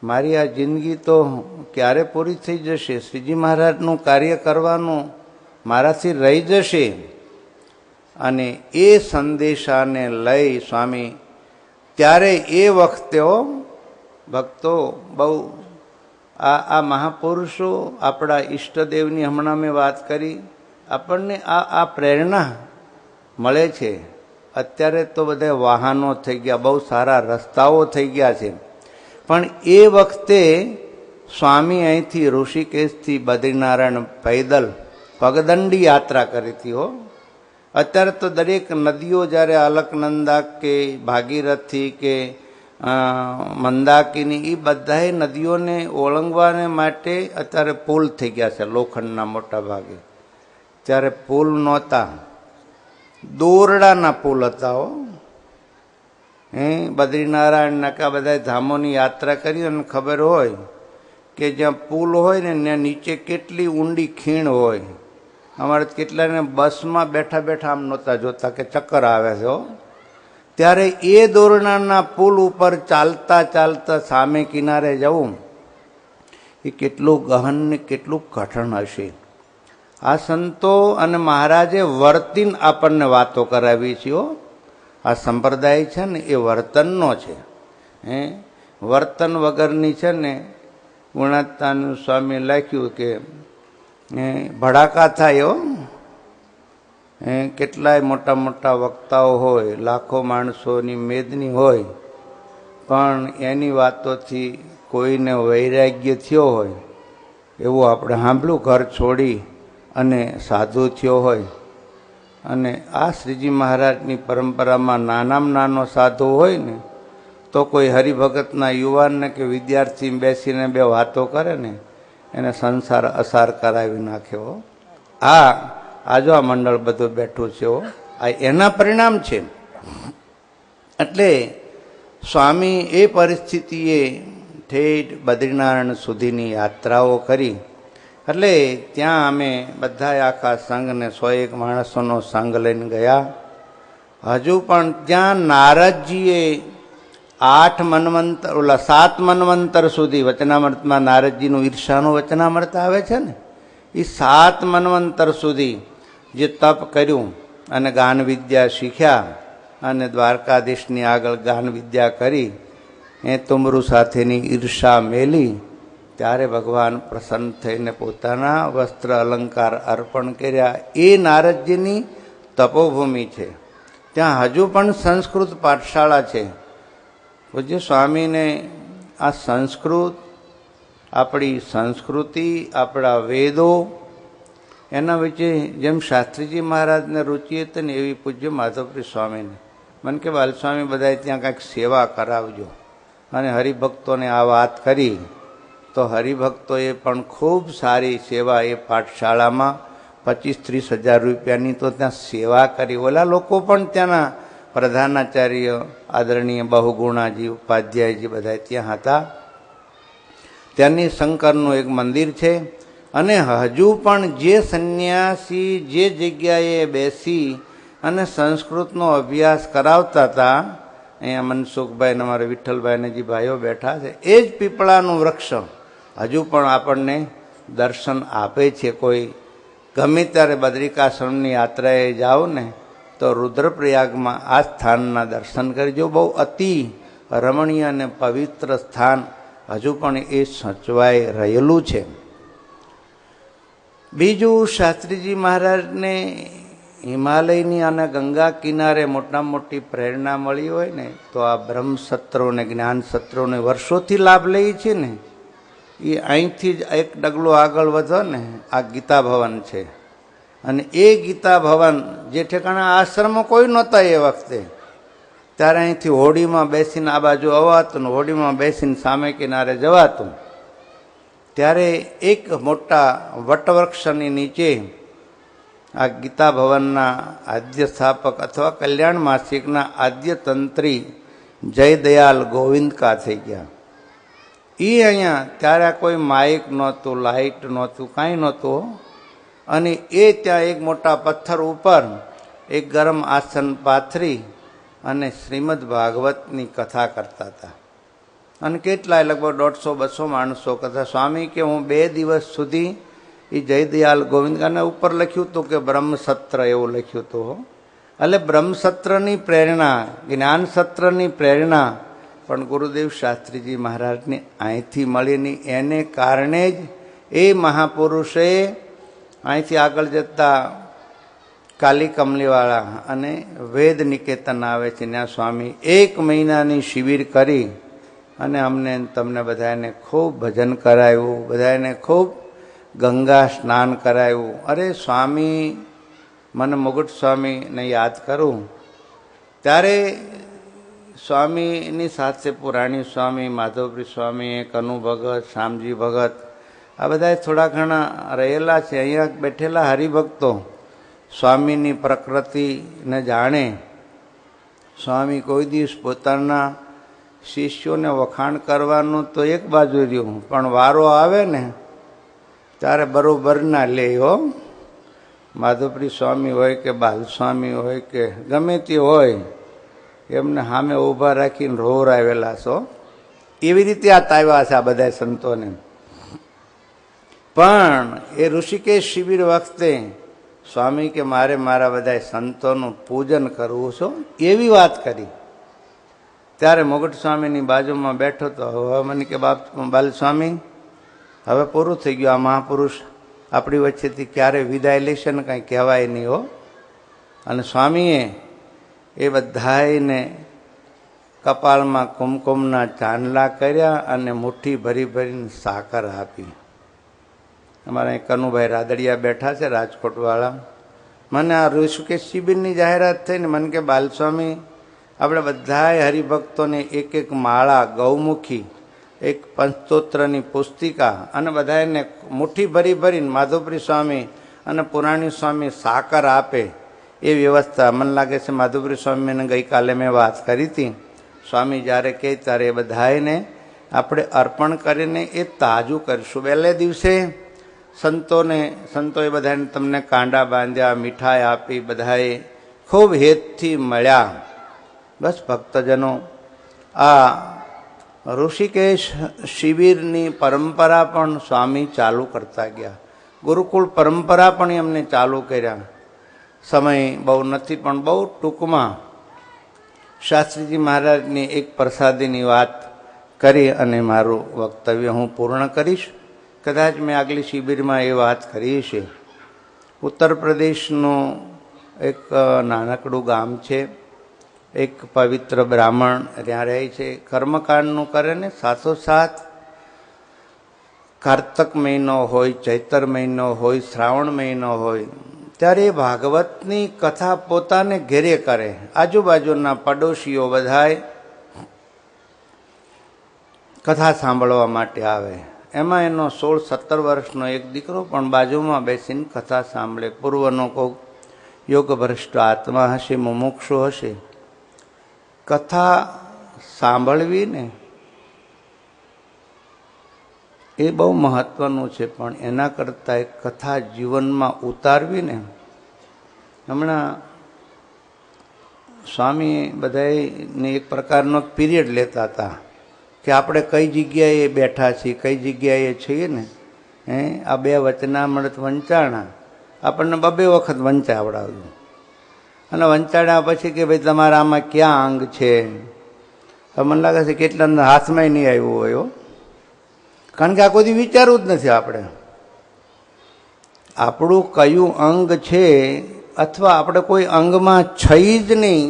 મારી આ જિંદગી તો ક્યારે પૂરી થઈ જશે, શ્રીજી મહારાજનું કાર્ય કરવાનું મારાથી રહી જશે. અને એ સંદેશાને લઈ સ્વામી ત્યારે એ વખતે ભક્તો બહુ આ મહાપુરુષો આપણા ઈષ્ટદેવની હમણાં મેં વાત કરી, આપણને આ પ્રેરણા મળે છે. અત્યારે તો બધા વાહનો થઈ ગયા, બહુ સારા રસ્તાઓ થઈ ગયા છે, પણ એ વખતે સ્વામી અહીંથી ઋષિકેશથી બદ્રીનારાયણ પૈદલ પગદંડી યાત્રા કરી હતી. અત્યારે તો દરેક નદીઓ જ્યારે અલકનંદા કે ભાગીરથી કે મંદાકિની એ બધાએ નદીઓને ઓળંગવાને માટે અત્યારે પુલ થઈ ગયા છે લોખંડના મોટા ભાગે. ત્યારે પુલ નહોતા, દોરડાના પુલ હતા. બદ્રીનારાયણના કે બધા ધામોની યાત્રા કરી અને ખબર હોય કે જ્યાં પુલ હોય ને ત્યાં નીચે કેટલી ઊંડી ખીણ હોય. અમારે કેટલાને બસમાં બેઠા બેઠા આમ નહોતા જોતા કે ચક્કર આવે છે. ત્યારે એ દોરડાના પુલ ઉપર ચાલતા ચાલતા સામે કિનારે જવું એ કેટલું ગહન ને કેટલું કઠણ હશે. આ સંતો અને મહારાજે વર્તીન આપણને વાતો કરાવી છે. આ સંપ્રદાય છે ને એ વર્તનનો છે. વર્તન વગરની છે ને ગુણાતાનું સ્વામી લખ્યું કે ભડાકા થાય. કેટલાય મોટા મોટા વક્તાઓ હોય, લાખો માણસોની મેદની હોય, પણ એની વાતોથી કોઈને વૈરાગ્ય થયો હોય એવું આપણે સાંભળ્યું, ઘર છોડી અને સાધુ થયો હોય. અને આ શ્રીજી મહારાજની પરંપરામાં નાનામાં નાનો સાધુ હોય ને તો કોઈ હરિભગતના યુવાનને કે વિદ્યાર્થી બેસીને બે વાતો કરે ને એને સંસાર અસાર કરાવી નાખ્યો. આજો આ મંડળ બધું બેઠું છે, આ એના પરિણામ છે. એટલે સ્વામી એ પરિસ્થિતિએ ઠેઠ બદ્રીનારાયણ સુધીની યાત્રાઓ કરી. એટલે ત્યાં અમે બધા આખા સંઘને 101 માણસોનો સંઘ લઈને ગયા. હજુ પણ ત્યાં નારદજીએ 7 મન્વંતર સુધી વચનામૃતમાં નારદજીનું ઈર્ષાનું વચનામૃત આવે છે ને, એ 7 મન્વંતર સુધી જે તપ કર્યું અને ગાન વિદ્યા શીખ્યા અને દ્વારકાધીશની આગળ ગાન વિદ્યા કરી, તુમરુ સાથેની ઈર્ષા મેલી, ત્યારે ભગવાન પ્રસન્ન થઈને પોતાના વસ્ત્ર અલંકાર અર્પણ કર્યા. એ નારદજીની તપોભૂમિ છે. ત્યાં હજુ પણ સંસ્કૃત પાઠશાળા છે. પૂજ્ય સ્વામીને આ સંસ્કૃત, આપણી સંસ્કૃતિ, આપણા વેદો એના વિશે જેમ શાસ્ત્રીજી મહારાજને રુચિ હતી ને એવી પૂજ્ય માધવપ્રિય સ્વામીને મને કે બાલસ્વામી બધા ત્યાં કાંઈક સેવા કરાવજો. અને હરિભક્તોને આ વાત કરી તો હરિભક્તોએ પણ ખૂબ સારી સેવા એ પાઠશાળામાં 25-30 હજાર રૂપિયાની તો ત્યાં સેવા કરી. ઓલા લોકો પણ ત્યાંના પ્રધાનાચાર્ય આદરણીય બહુગુણાજી ઉપાધ્યાયજી બધા ત્યાં હતા. ત્યાંની શંકરનું એક મંદિર છે. અને હજુ પણ જે સંન્યાસી જે જગ્યાએ બેસી અને સંસ્કૃતનો અભ્યાસ કરાવતા હતા, અહીંયા મનસુખભાઈ અમારા વિઠ્ઠલભાઈને જે ભાઈઓ બેઠા છે, એ જ પીપળાનું વૃક્ષ હજુ પણ આપણને દર્શન આપે છે. કોઈ ગમે ત્યારે બદ્રિકાશ્રમની યાત્રાએ જાઓ ને તો રુદ્રપ્રયાગમાં આ સ્થાનના દર્શન કરજો. બહુ અતિ રમણીય અને પવિત્ર સ્થાન હજુ પણ એ સચવાઈ રહેલું છે. બીજું, શાસ્ત્રીજી મહારાજને હિમાલયની અને ગંગા કિનારે મોટામાં મોટી પ્રેરણા મળી હોય ને તો આ બ્રહ્મસત્રો ને જ્ઞાન સત્રોને વર્ષોથી લાભ લઈએ છે ને, એ અહીંથી જ એક ડગલું આગળ વધો ને આ ગીતા ભવન છે. અને એ ગીતા ભવન જે ઠેકાણે આશ્રમો કોઈ નહોતા એ વખતે, ત્યારે અહીંથી હોડીમાં બેસીને આ બાજુ અવાતું ને હોડીમાં બેસીને સામે કિનારે જવાતું. ત્યારે એક મોટા વટવૃક્ષની નીચે આ ગીતા ભવનના આદ્ય સ્થાપક અથવા કલ્યાણ માસિકના આદ્ય તંત્રી જયદયાલ ગોવિંદકા થઈ ગયા. એ અહીંયા ત્યારે કોઈ માઇક નહોતું, લાઇટ નહોતું, કાંઈ નહોતું. અને એ ત્યાં એક મોટા પથ્થર ઉપર એક ગરમ આસન પાથરી અને શ્રીમદ ભાગવતની કથા કરતા હતા. અને કેટલાય લગભગ 150-200 માણસો કથા. સ્વામી કે હું 2 દિવસ સુધી એ જયદયાલ ગોવિંદ અને ઉપર લખ્યું હતું કે બ્રહ્મસત્ર એવું લખ્યું હતું. એટલે બ્રહ્મસત્રની પ્રેરણા, જ્ઞાન સત્રની પ્રેરણા પણ ગુરુદેવ શાસ્ત્રીજી મહારાજને અહીંથી મળીની. એને કારણે જ એ મહાપુરુષે અહીંથી આગળ જતા કાલી કમલીવાળા અને વેદ નિકેતન આવે છે ત્યાં સ્વામી 1 મહિનાની શિબિર કરી અને અમને તમને બધાને ખૂબ ભજન કરાવ્યું, બધાને ખૂબ ગંગા સ્નાન કરાવ્યું. અરે સ્વામી, મને મુગટ સ્વામીને યાદ કરું ત્યારે સ્વામીની સાથે પુરાણી સ્વામી, માધવપ્રી સ્વામી, કનુ ભગત, શ્યામજી ભગત આ બધા થોડા ઘણા રહેલા છે. અહીંયા બેઠેલા હરિભક્તો સ્વામીની પ્રકૃતિને જાણે. સ્વામી કોઈ દિવસ પોતાના શિષ્યોને વખાણ કરવાનું તો એક બાજુ રહ્યું, પણ વારો આવે ને ત્યારે બરોબર ના લે હો. માધવપ્રી સ્વામી હોય કે બાલસ્વામી હોય કે ગમે તે હોય, એમને સામે ઊભા રાખીને રોવરાવેલા છો. એવી રીતે આ તાવ્યા છે આ બધા સંતોને. પણ એ ઋષિકેશ શિબિર વખતે સ્વામી કે મારે મારા બધા સંતોનું પૂજન કરવું છે એવી વાત કરી. ત્યારે મુગટ સ્વામીની બાજુમાં બેઠો તો હવે મને કે બાલસ્વામી હવે પૂરું થઈ ગયું, આ મહાપુરુષ આપણી વચ્ચેથી ક્યારે વિદાય લેશે ને કાંઈ કહેવાય નહીં હો. અને સ્વામીએ એ બધાને કપાળમાં કુમકુમના ચાંદલા કર્યા અને મુઠ્ઠી ભરી ભરીને સાકર આપી. અમારા કનુભાઈ રાદડિયા બેઠા છે રાજકોટવાળા. મને આ ઋષિકેશ શિબિરની જાહેરાત થઈને મને કે બાલસ્વામી આપણે બધાએ હરિભક્તોને એક માળા ગૌમુખી, એક પંચસ્તોત્રની પુસ્તિકા અને બધાને મુઠ્ઠી ભરી ભરીને માધવપ્રી સ્વામી અને પુરાણી સ્વામી સાકર આપે એ વ્યવસ્થા. મને લાગે છે માધવપ્રી સ્વામીને ગઈકાલે મેં વાત કરી હતી. સ્વામી જ્યારે કહે ત્યારે એ બધાને આપણે અર્પણ કરીને એ તાજું કરીશું. પહેલે દિવસે સંતોએ બધાને તમને કાંડા બાંધ્યા, મીઠાઈ આપી, બધાએ ખૂબ હેતથી મળ્યા. બસ ભક્તજનો, આ ઋષિકેશ શિબિરની પરંપરા પણ સ્વામી ચાલુ કરતા ગયા. ગુરુકુળ પરંપરા પણ એમને ચાલુ કર્યા. સમય બહુ નથી પણ બહુ ટૂંકમાં શાસ્ત્રીજી મહારાજની એક પ્રસાદીની વાત કરી અને મારું વક્તવ્ય હું પૂર્ણ કરીશ. કદાચ મેં આગલી શિબિરમાં એ વાત કરી છે. ઉત્તર પ્રદેશનું એક નાનકડું ગામ છે. એક પવિત્ર બ્રાહ્મણ ત્યાં રહે છે. કર્મકાંડનું કરે ને સાથોસાથ કારતક મહિનો હોય, ચૈતર મહિનો હોય, શ્રાવણ મહિનો હોય ત્યારે ભાગવતની કથા પોતાને ઘેરે કરે. આજુબાજુના પડોશીઓ બધાય કથા સાંભળવા માટે આવે. એમાં એનો 16-17 વર્ષનો એક દીકરો પણ બાજુમાં બેસીને કથા સાંભળે. પૂર્વનો કોઈ યોગભ્રષ્ટ આત્મા હશે, મુમુક્ષુ હશે. કથા સાંભળવી ને એ બહુ મહત્વનું છે, પણ એના કરતાં એક કથા જીવનમાં ઉતારવી ને. હમણાં સ્વામી બધાને એક પ્રકારનો પીરિયડ લેતા હતા કે આપણે કઈ જગ્યાએ બેઠા છીએ, કઈ જગ્યાએ છીએ ને. આ 2 વચનામૃત વંચાણા આપણને 2 વખત વંચાવડાવ્યું. અને વંચાડ્યા પછી કે ભાઈ તમારા આમાં ક્યાં અંગ છે? હવે મને લાગે છે કેટલા હાથમાં નહીં આવ્યું હોય, કારણ કે આ કોઈ વિચારવું જ નથી આપણે આપણું કયું અંગ છે, અથવા આપણે કોઈ અંગમાં છે જ નહીં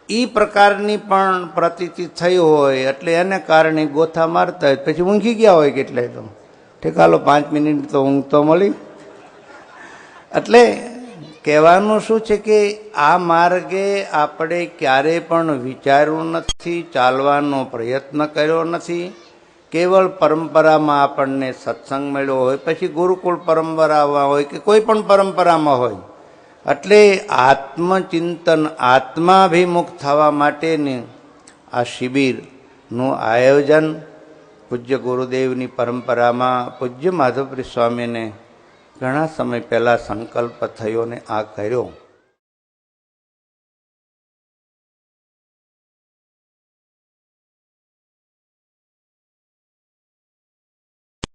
એ પ્રકારની પણ પ્રતીતિ થઈ હોય. એટલે એને કારણે ગોથા મારતા હોય, પછી ઊંઘી ગયા હોય કેટલાય તો ઠેકાલો 5 મિનિટ તો ઊંઘ તો મળી. એટલે કહેવાનું શું છે કે આ માર્ગે આપણે ક્યારેય પણ વિચાર્યું નથી, ચાલવાનો પ્રયત્ન કર્યો નથી. કેવળ પરંપરામાં આપણને સત્સંગ મળ્યો હોય, પછી ગુરુકુળ પરંપરામાં હોય કે કોઈ પણ પરંપરામાં હોય. એટલે આત્મચિંતન, આત્માભિમુખ થવા માટેની આ શિબિરનું આયોજન પૂજ્ય ગુરુદેવની પરંપરામાં પૂજ્ય માધવપ્રી સ્વામીને ઘણા સમય પહેલાં સંકલ્પ થયો ને આ કર્યો.